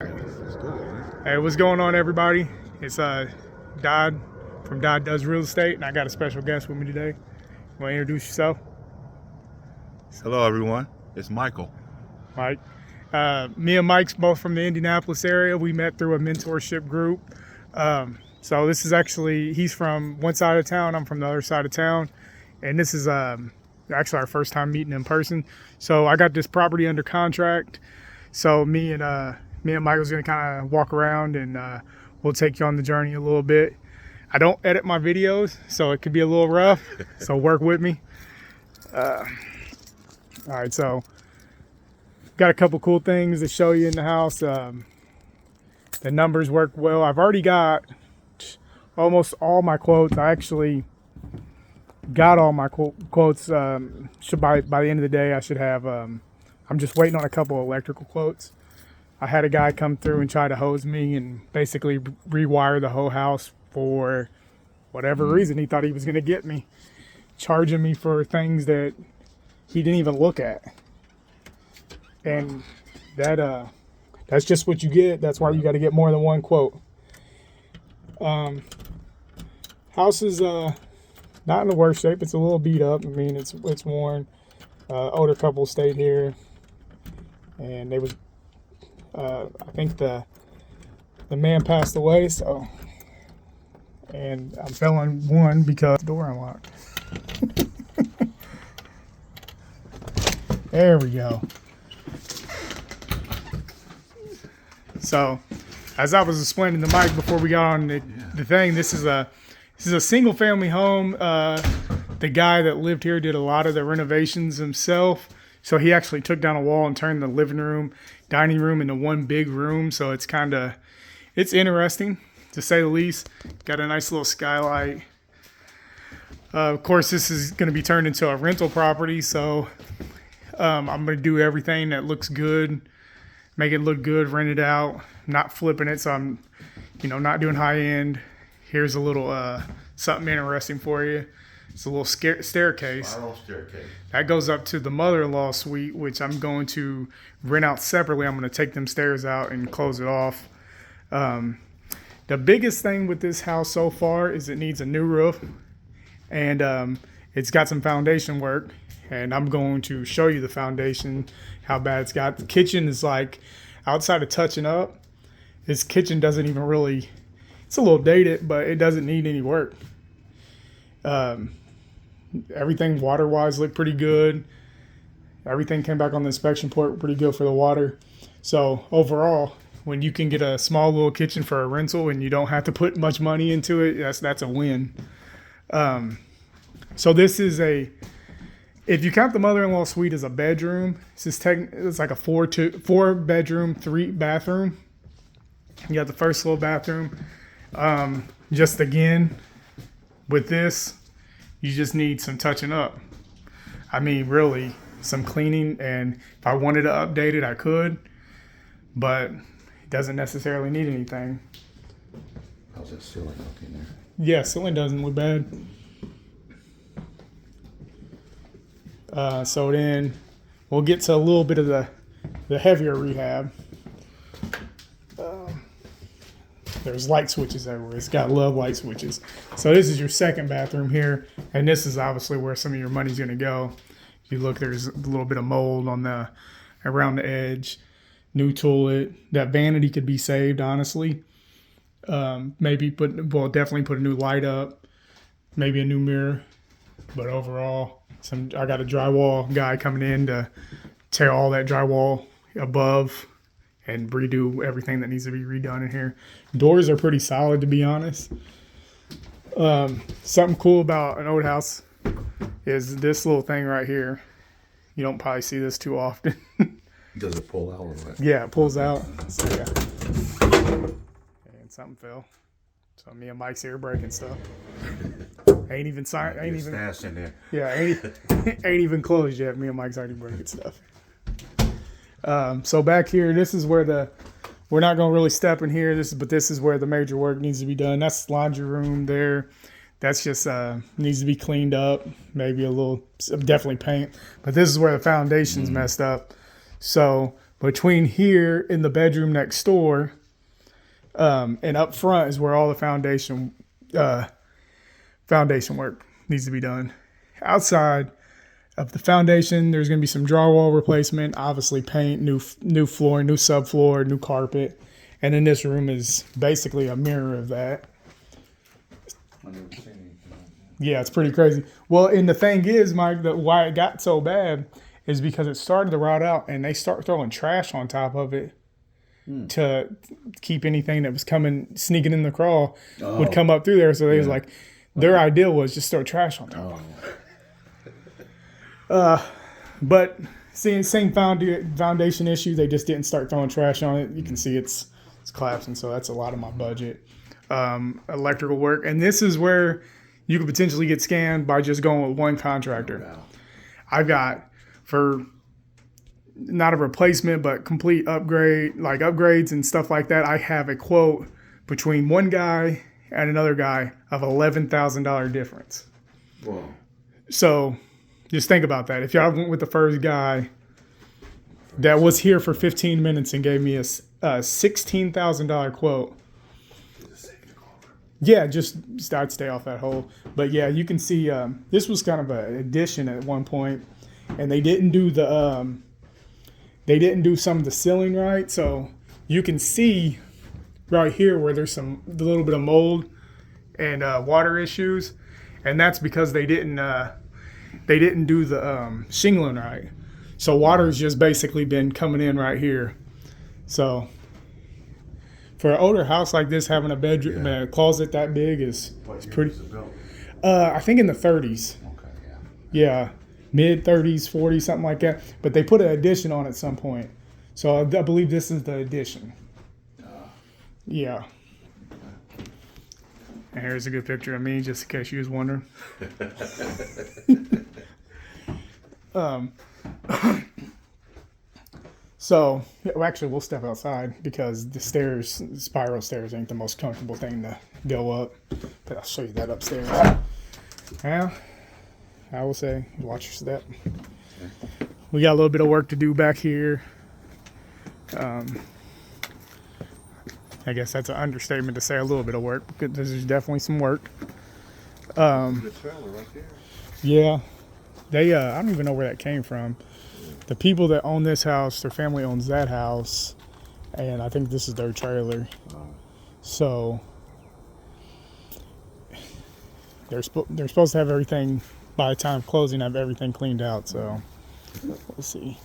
That's good, man. Hey, what's going on, everybody? It's Dodd from Dodd Does Real Estate, and I got a special guest with me today. You want to introduce yourself? Hello, everyone. It's Michael. Mike. Me and Mike's both from the Indianapolis area. We met through a mentorship group. So this is actually, he's from one side of town, I'm from the other side of town, and this is actually our first time meeting in person. So I got this property under contract. So me and Michael's gonna kind of walk around and we'll take you on the journey a little bit. I don't edit my videos, so it could be a little rough. So work with me. All right, so got a couple cool things to show you in the house. The numbers work well. I've already got almost all my quotes. I actually got all my quotes. Should by the end of the day, I should have. I'm just waiting on a couple electrical quotes. I had a guy come through and try to hose me and basically rewire the whole house for whatever reason. He thought he was going to get me, charging me for things that he didn't even look at. And that's just what you get. That's why you got to get more than one quote. House is not in the worst shape. It's a little beat up. I mean, it's worn. Older couple stayed here, and they was I think the man passed away. So, and I'm feeling one because the door unlocked. There we go. So, as I was explaining to Mike before we got on the thing, this is a single family home. The guy that lived here did a lot of the renovations himself. So he actually took down a wall and turned the living room, dining room into one big room. So it's interesting to say the least. Got a nice little skylight. Of course, this is going to be turned into a rental property. So I'm going to do everything that looks good, make it look good, rent it out, not flipping it. So I'm, not doing high end. Here's a little something interesting for you. It's a little staircase. Spiral staircase. That goes up to the mother-in-law suite, which I'm going to rent out separately. I'm going to take them stairs out and close it off. The biggest thing with this house so far is it needs a new roof, and it's got some foundation work. And I'm going to show you the foundation, how bad it's got. The kitchen is like, outside of touching up, this kitchen doesn't even really, it's a little dated, but it doesn't need any work. Everything water-wise looked pretty good. Everything came back on the inspection report pretty good for the water. So overall, when you can get a small little kitchen for a rental and you don't have to put much money into it, that's a win. So this is if you count the mother-in-law suite as a bedroom, it's like a four bedroom, 3 bathroom. You got the first little bathroom. Just again, with this, you just need some touching up. I mean, really, some cleaning. And if I wanted to update it, I could. But it doesn't necessarily need anything. How's that ceiling looking there? Yeah, ceiling doesn't look bad. So then we'll get to a little bit of the heavier rehab. There's light switches everywhere. It's got love light switches. So this is your second bathroom here, and this is obviously where some of your money's going to go. If you look, there's a little bit of mold around the edge. New toilet. That vanity could be saved, honestly. Definitely put a new light up. Maybe a new mirror. But overall, I got a drywall guy coming in to tear all that drywall above and redo everything that needs to be redone in here. Doors are pretty solid, to be honest. Something cool about an old house is this little thing right here. You don't probably see this too often. Does it pull out or what? Yeah, it pulls out. So yeah. And something fell. So me and Mike's here breaking stuff. Ain't even Stashed in there. Yeah, ain't even closed yet. Me and Mike's already breaking stuff. So back here, this is where we're not going to really step in here. But this is where the major work needs to be done. That's the laundry room there. That's just needs to be cleaned up. Maybe definitely paint. But this is where the foundation's messed up. So Between here in the bedroom next door, and up front is where all the foundation work needs to be done. Outside of the foundation, there's going to be some drywall replacement, obviously paint, new floor, new subfloor, new carpet, and then this room is basically a mirror of that. Yeah, it's pretty crazy. Well, and the thing is, Mike, that why it got so bad is because it started to rot out, and they start throwing trash on top of it to keep anything that was sneaking in the crawl would come up through there. So they was like, their idea was just throw trash on top. But same foundation issue. They just didn't start throwing trash on it. You can see it's collapsing. So that's a lot of my budget. Electrical work, and this is where you could potentially get scammed by just going with one contractor. Wow. I've got, for not a replacement, but complete upgrade, like upgrades and stuff like that, I have a quote between one guy and another guy of $11,000 difference. Whoa. So just think about that. If y'all went with the first guy that was here for 15 minutes and gave me a $16,000 quote, yeah, just I'd stay off that hole. But yeah, you can see this was kind of an addition at one point, and they didn't do some of the ceiling right. So you can see right here where there's a little bit of mold and water issues, and that's because they didn't do the shingling right. So water's just basically been coming in right here. So for an older house like this, having a bedroom, a closet that big is pretty. I think in the 30s. Okay, yeah, mid 30s, 40s, something like that. But they put an addition on at some point, so I believe this is the addition. Yeah. And here's a good picture of me, just in case you was wondering. So, actually, we'll step outside because the spiral stairs ain't the most comfortable thing to go up. But I'll show you that upstairs. Well, I will say, watch your step. We got a little bit of work to do back here. I guess that's an understatement to say a little bit of work, because there's definitely some work. Good trailer right there. Yeah. I don't even know where that came from. The people that own this house, their family owns that house, and I think this is their trailer. So they're supposed to have everything by the time of closing, have everything cleaned out. So we'll see.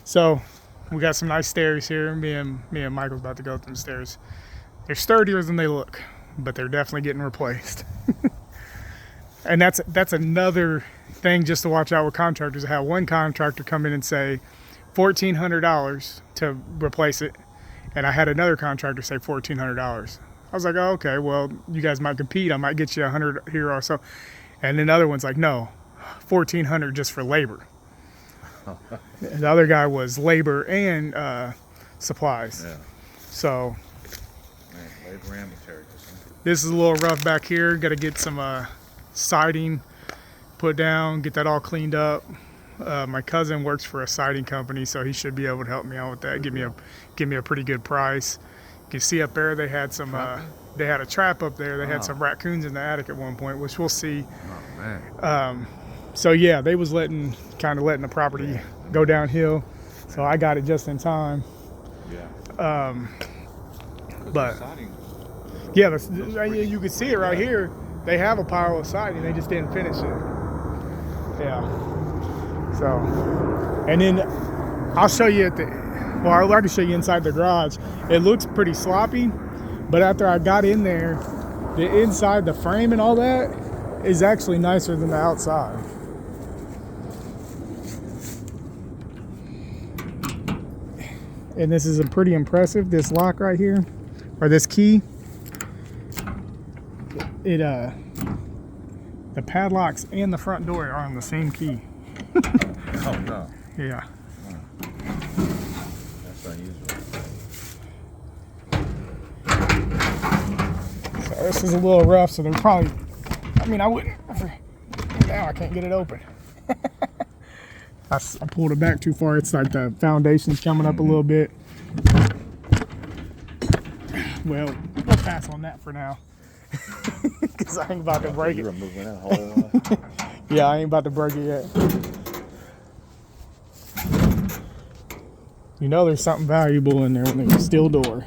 So we got some nice stairs here. Me and Michael's about to go up them stairs. They're sturdier than they look, but they're definitely getting replaced. And that's another thing just to watch out with contractors. I had one contractor come in and say $1,400 to replace it, and I had another contractor say $1,400. I was like, oh, okay, well, you guys might compete. I might get you $100 here or so. And then the other one's like, no, $1,400 just for labor. The other guy was labor and supplies. Yeah. So labor and materials. This is a little rough back here. Got to get some siding put down, get that all cleaned up. My cousin works for a siding company, so he should be able to help me out with that. Give me a pretty good price. You can see up there they had some they had a trap up there. They had some raccoons in the attic at one point, which we'll see. Oh man. So yeah, they was letting the property go downhill. So I got it just in time. Yeah. But yeah, you can see it right here. They have a pile of siding, they just didn't finish it. Yeah. So, and then I'll show you I can show you inside the garage. It looks pretty sloppy, but after I got in there, the inside, the frame and all that is actually nicer than the outside. And this is pretty impressive, this lock right here, or this key. The padlocks and the front door are on the same key. Oh no. Yeah. That's unusual. So this is a little rough, so they're probably, I wouldn't, now I can't get it open. I pulled it back too far. It's like the foundation's coming up a little bit. Well, we'll pass on that for now. Because I ain't about to break it. You're moving that whole Yeah, I ain't about to break it yet. You know there's something valuable in there when there's a steel door.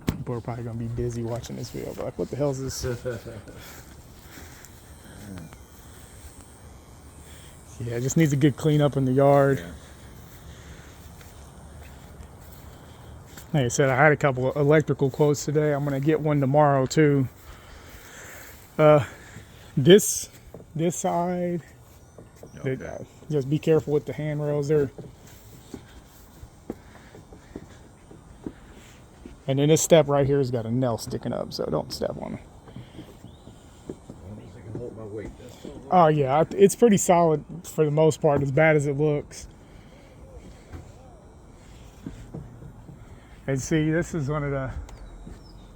People are probably going to be busy watching this video. But like, what the hell is this? Yeah, it just needs a good cleanup in the yard. Yeah. Like I said, I had a couple of electrical quotes today. I'm going to get one tomorrow too. This side, Okay. just be careful with the handrails there. And then this step right here has got a nail sticking up, so don't step on it. I can hold my weight. That's all. Oh yeah, it's pretty solid for the most part, as bad as it looks. And see, this is one of the,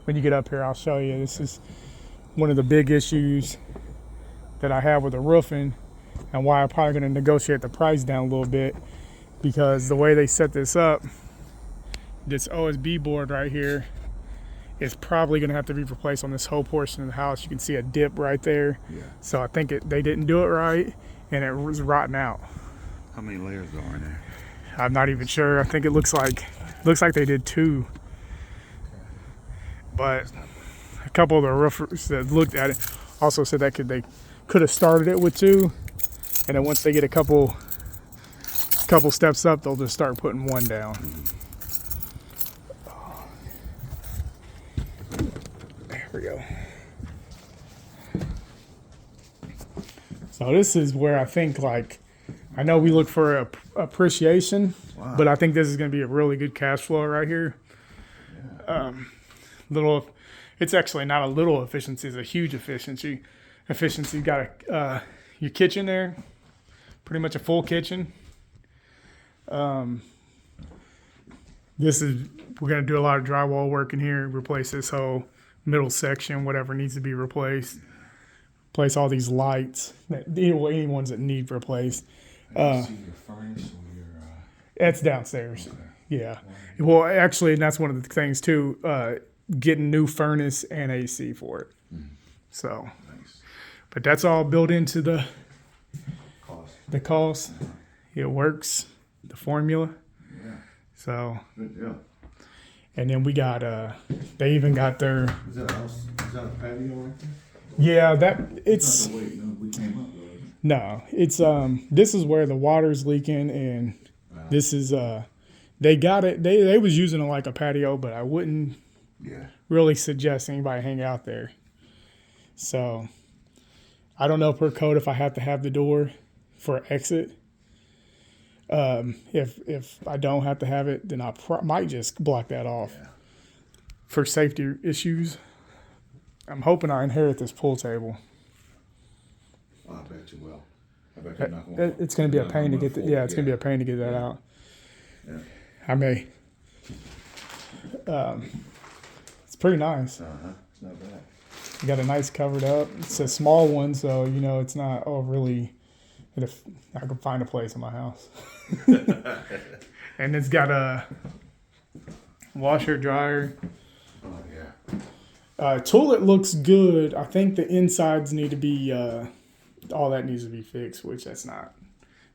when you get up here, I'll show you, this is one of the big issues that I have with the roofing and why I'm probably going to negotiate the price down a little bit, because the way they set this up, this OSB board right here is probably going to have to be replaced on this whole portion of the house. You can see a dip right there. Yeah. So I think they didn't do it right, and it was rotting out. How many layers are in there? I'm not even sure. I think it looks like they did 2. But a couple of the roofers that looked at it also said that they could have started it with 2, and then once they get a couple steps up, they'll just start putting 1 down. There we go. So this is where I think, like, I know we look for appreciation, Wow. but I think this is going to be a really good cash flow right here. It's actually not a little efficiency; it's a huge efficiency. You got your kitchen there, pretty much a full kitchen. We're going to do a lot of drywall work in here, replace this whole middle section, whatever needs to be replaced. Replace all these lights, any ones that need replaced. See your furnace or your. That's downstairs. Okay. Yeah. Well, actually, and that's one of the things too. Getting new furnace and AC for it. So, Nice. but that's all built into the Cost. cost. It works. The formula. Yeah. So, Good deal. and then we got they even got their Is that a house? Is that a patio right there? yeah that it's Wait, no, we came up with it. no it's this is where the water's leaking, and this is they got it they was using it like a patio, but I wouldn't Yeah. really suggest anybody hang out there. So I don't know per code if I have to have the door for exit. If I don't have to have it, then I might just block that off for safety issues. I'm hoping I inherit this pool table. I bet you will. I bet you're not going. It's going to be a pain to get that. Yeah, it's going to be a pain to get that out. Yeah. I may. It's pretty nice. It's not bad. You got a nice covered up. It's a small one, so it's not really. If I could find a place in my house, and it's got a washer dryer. Oh yeah. Toilet looks good. I think the insides need to be all that needs to be fixed, which that's not a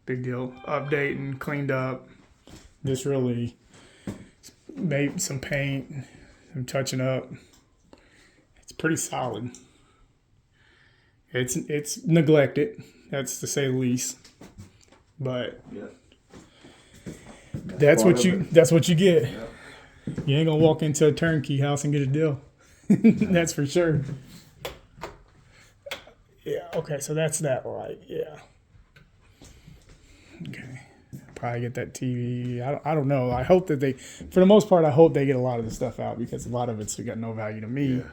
big deal. Updating, cleaned up. Just really made some paint, some touching up. It's pretty solid. It's neglected. That's to say the least. But Yeah. that's what you get. Yeah. You ain't gonna walk into a turnkey house and get a deal. That's for sure. Yeah, okay, so that's that right. Yeah. Okay. Probably get that TV. I don't know. I hope that for the most part, I hope they get a lot of the stuff out, because a lot of it's got no value to me. Yeah.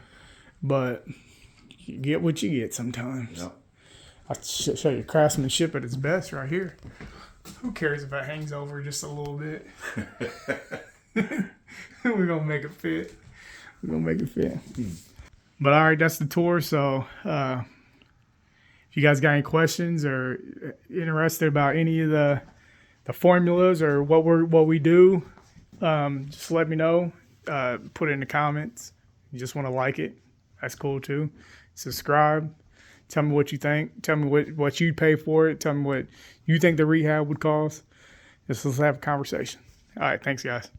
But you get what you get sometimes. Yep. I'll show you craftsmanship at its best right here. Who cares if it hangs over just a little bit? We're going to make it fit. We're going to make it fit. But all right, that's the tour. So If you guys got any questions or interested about any of the formulas or what we do, just let me know. Put it in the comments. You just want to like it, that's cool too. Subscribe. Tell me what you think. Tell me what you'd pay for it. Tell me what you think the rehab would cost. Let's have a conversation. All right, thanks guys.